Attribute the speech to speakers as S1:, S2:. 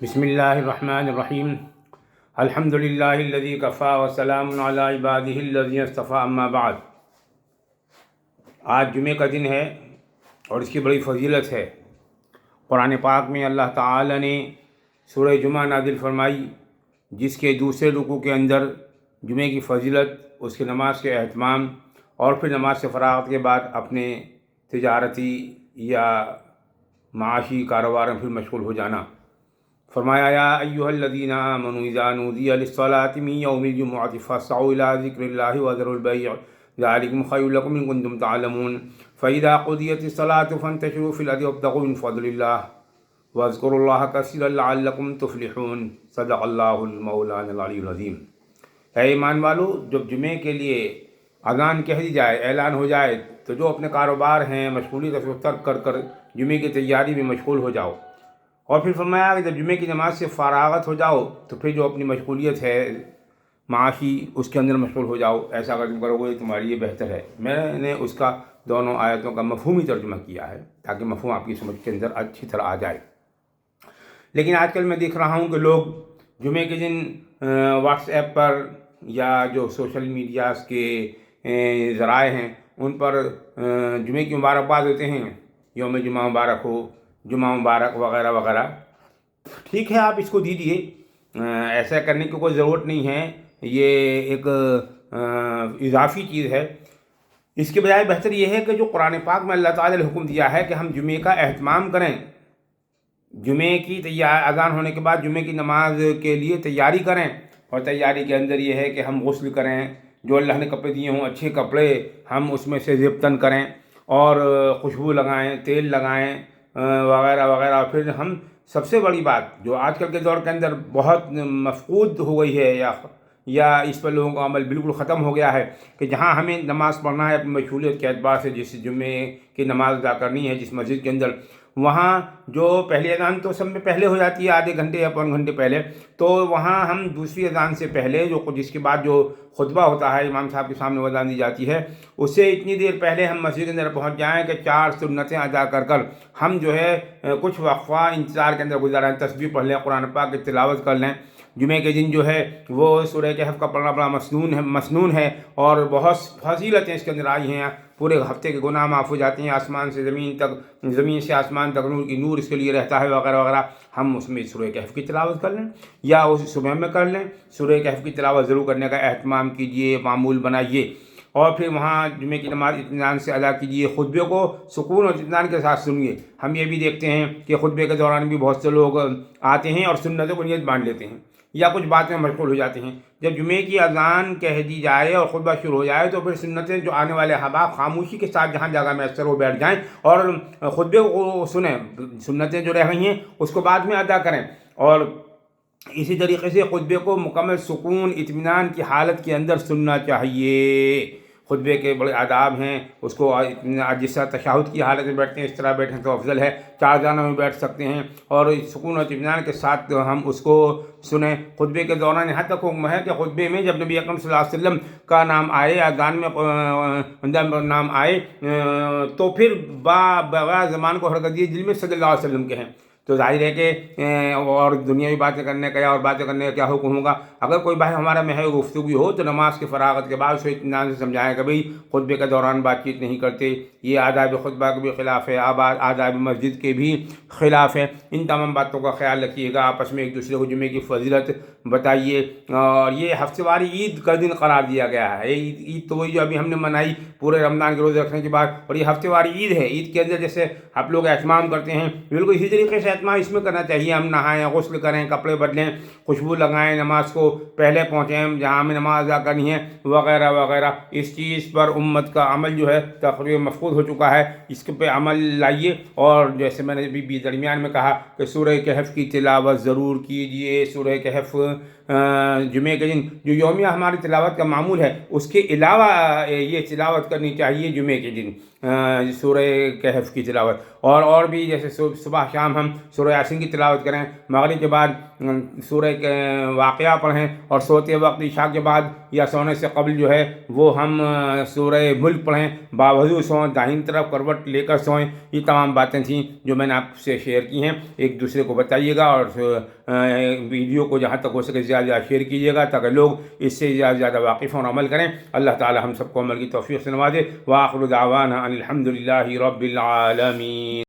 S1: بسم اللہ الرحمن الرحیم الحمد للہ الذی کفا وسلام علی عبادہ الذین اصطفیٰ اما بعد۔ آج جمعہ کا دن ہے اور اس کی بڑی فضیلت ہے۔ قرآن پاک میں اللہ تعالی نے سورہ جمعہ نازل فرمائی، جس کے دوسرے رکوع کے اندر جمعہ کی فضیلت، اس کی نماز کے اہتمام اور پھر نماز سے فراغت کے بعد اپنے تجارتی یا معاشی کاروبار میں پھر مشغول ہو جانا۔ فرمایا یا ایھا الذین آمنوا اذا نودی للصلاۃ من یوم الجمعۃ فاسعوا الی ذکر اللہ وذروا البیع ذلکم خیر لکم ان کنتم تعلمون فاذا قضیت الصلاۃ فانتشروا فی الارض وابتغوا من فضل اللہ واذکروا اللہ کثیرا لعلکم تفلحون۔ صدق اللہ المولانا العلی العظیم۔ اے ایمان والو، جب جمعے کے لیے اذان کہہ دی جائے، اعلان ہو جائے، تو جو اپنے کاروبار ہیں مشغولیت سے ترک کر جمعے کی تیاری میں مشغول ہو جاؤ۔ اور پھر فرمایا کہ جب جمعے کی نماز سے فراغت ہو جاؤ تو پھر جو اپنی مشغولیت ہے معاشی، اس کے اندر مشغول ہو جاؤ۔ ایسا اگر تم کرو گے تمہارے لیے بہتر ہے۔ میں نے اس کا دونوں آیتوں کا مفہومی ترجمہ کیا ہے تاکہ مفہوم آپ کی سمجھ کے اندر اچھی طرح آ جائے۔ لیکن آج کل میں دیکھ رہا ہوں کہ لوگ جمعے کے دن واٹس ایپ پر یا جو سوشل میڈیاز کے ذرائع ہیں ان پر جمعے کی مبارکباد دیتے ہیں، یوم جمعہ مبارک ہو، جمعہ مبارک وغیرہ وغیرہ۔ ٹھیک ہے، آپ اس کو دیجیے، ایسا کرنے کی کوئی ضرورت نہیں ہے، یہ ایک اضافی چیز ہے۔ اس کے بجائے بہتر یہ ہے کہ جو قرآن پاک میں اللہ تعالی نے حکم دیا ہے کہ ہم جمعے کا اہتمام کریں، جمعے کی اذان ہونے کے بعد جمعے کی نماز کے لیے تیاری کریں، اور تیاری کے اندر یہ ہے کہ ہم غسل کریں، جو اللہ نے کپڑے دیے ہوں اچھے کپڑے ہم اس میں سے زیبتن کریں، اور خوشبو لگائیں، تیل لگائیں وغیرہ وغیرہ۔ پھر ہم سب سے بڑی بات جو آج کل کے دور کے اندر بہت مفقود ہو گئی ہے یا اس پر لوگوں کا عمل بالکل ختم ہو گیا ہے، کہ جہاں ہمیں نماز پڑھنا ہے اپنی مشغولیت کے اعتبار سے، جس جمعے کی نماز ادا کرنی ہے جس مسجد کے اندر، وہاں جو پہلی اذان تو سب میں پہلے ہو جاتی ہے، آدھے گھنٹے یا پون گھنٹے پہلے، تو وہاں ہم دوسری اذان سے پہلے جس کے بعد جو خطبہ ہوتا ہے امام صاحب کے سامنے وہ اذان دی جاتی ہے، اس سے اتنی دیر پہلے ہم مسجد کے اندر پہنچ جائیں کہ 4 سنتیں ادا کر ہم جو ہے کچھ وقفہ انتظار کے اندر گزاریں، تسبیح پڑھ لیں، قرآن پاک کی تلاوت کر لیں۔ جمعے کے دن جو ہے وہ سورہ کہف کا پڑھنا بڑا مسنون ہے اور بہت فضیلتیں اس کے اندر آئی ہیں۔ پورے ہفتے کے گناہ معاف ہو جاتے ہیں، آسمان سے زمین تک، زمین سے آسمان تک نور اس کے لیے رہتا ہے وغیرہ وغیرہ۔ ہم اس میں سورہ کہف کی تلاوت کر لیں یا اس صبح میں کر لیں، سورہ کہف کی تلاوت ضرور کرنے کا اہتمام کیجیے، معمول بنائیے، اور پھر وہاں جمعے کی نماز اطمینان سے ادا کیجیے، خطبے کو سکون اور اطمینان کے ساتھ سنیے۔ ہم یہ بھی دیکھتے ہیں کہ خطبے کے دوران بھی بہت سے لوگ آتے ہیں اور سنتوں کو نیت باندھ لیتے ہیں یا کچھ باتیں مشغول ہو جاتے ہیں۔ جب جمعے کی اذان کہہ دی جائے اور خطبہ شروع ہو جائے تو پھر سنتیں جو آنے والے احباب خاموشی کے ساتھ جہاں جگہ میں اکثر وہ بیٹھ جائیں اور خطبے کو سنیں، سنتیں جو رہ گئی ہیں اس کو بعد میں ادا کریں، اور اسی طریقے سے خطبے کو مکمل سکون اطمینان کی حالت کے اندر سننا چاہیے۔ خطبے کے بڑے آداب ہیں، اس کو جس طرح تشہد کی حالت میں بیٹھتے ہیں اس طرح بیٹھیں تو افضل ہے، 4 جانوں میں بیٹھ سکتے ہیں، اور سکون اور اطمینان کے ساتھ ہم اس کو سنیں۔ خطبے کے دوران یہاں تک حکم ہے کہ خطبے میں جب نبی اکرم صلی اللہ علیہ وسلم کا نام آئے، اذان میں نام آئے، تو پھر بغیر زبان کو حرکت دیے دل میں صلی اللہ علیہ وسلم کہیں، تو ظاہر ہے کہ اور دنیاوی باتیں کرنے کا اور باتیں کرنے کا کیا حکم ہوگا۔ اگر کوئی بھائی ہمارا محض گفتگو ہو تو نماز کے فراغت کے بعد اسے اطمینان سے سمجھائیں کہ بھئی خطبے کے دوران بات چیت نہیں کرتے، یہ آداب خطبہ کے بھی خلاف ہے، آداب مسجد کے بھی خلاف ہے۔ ان تمام باتوں کا خیال رکھیے گا، آپس میں ایک دوسرے کو جمعے کی فضیلت بتائیے۔ اور یہ ہفتے واری عید کا دن قرار دیا گیا ہے۔ عید تو وہی جو ابھی ہم نے منائی پورے رمضان کے روزے رکھنے کے بعد، اور یہ ہفتے واری عید ہے۔ عید کے اندر جیسے آپ لوگ اہتمام کرتے ہیں، بالکل اسی طریقے سے اہتمام اس میں کرنا چاہیے۔ ہم نہائیں، غسل کریں، کپڑے بدلیں، خوشبو لگائیں، نماز کو پہلے پہنچیں جہاں ہمیں نماز ادا کرنی ہے وغیرہ وغیرہ۔ اس چیز پر امت کا عمل جو ہے تقریباً مفقود ہو چکا ہے، اس پہ عمل لائیے۔ اور جیسے میں نے بھی درمیان میں کہا کہ سورہ کہف کی تلاوت ضرور کیجیے۔ سورہ کہف جمعے کے دن جو یومیہ ہماری تلاوت کا معمول ہے، اس کے علاوہ یہ تلاوت کرنی چاہیے جمعے کے دن، سورہ کہف کی تلاوت۔ اور بھی جیسے صبح شام ہم سورہ یاسین کی تلاوت کریں، مغرب کے بعد سورہ واقعہ پڑھیں، اور سوتے وقت عشاء کے بعد یا سونے سے قبل جو ہے وہ ہم سورہ ملک پڑھیں، باوضو سوئیں، داہنی طرف کروٹ لے کر سوئیں۔ یہ تمام باتیں تھیں جو میں نے آپ سے شیئر کی ہیں۔ ایک دوسرے کو بتائیے گا، اور ویڈیو کو جہاں تک ہو سکے زیادہ زیادہ شیئر کیجیے گا تاکہ لوگ اس سے زیادہ زیادہ واقف اور عمل کریں۔ اللہ تعالی ہم سب کو عمل کی توفیق سے نوازے۔ وآخر دعوانا ان الحمد للہ رب العالمین۔